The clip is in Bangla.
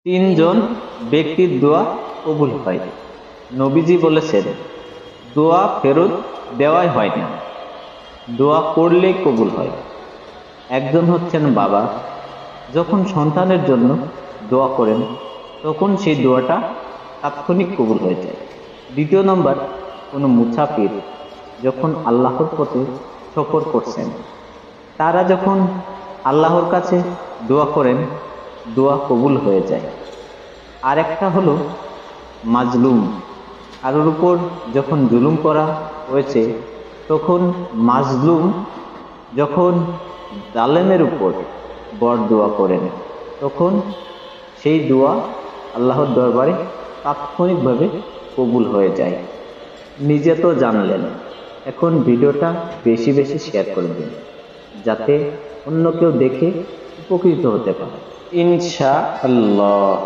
তিনজন ব্যক্তির দোয়া কবুল হয়। নবীজি বলেছেন, দোয়া ফেরত দেওয়াই হয় না, দোয়া করলেই কবুল হয়। একজন হচ্ছেন বাবা, যখন সন্তানের জন্য দোয়া করেন তখন সেই দোয়াটা তাৎক্ষণিক কবুল হয়ে যায়। দ্বিতীয় নম্বর, কোনো মুসাফির যখন আল্লাহর পথে সফর করছেন, তারা যখন আল্লাহর কাছে দোয়া করেন, দোয়া কবুল হয়ে যায়। আর একটা হলো মাজলুম, কারোর উপর যখন জুলুম করা হয়েছে, তখন মাজলুম যখন জালেমের উপর বরদোয়া করেন, তখন সেই দোয়া আল্লাহর দরবারে তাৎক্ষণিকভাবে কবুল হয়ে যায়। নিজে তো জানলেন, এখন ভিডিওটা বেশি বেশি শেয়ার করে দিন, যাতে অন্য কেউ দেখে উপকৃত হতে পারে, ইনশাআল্লাহ।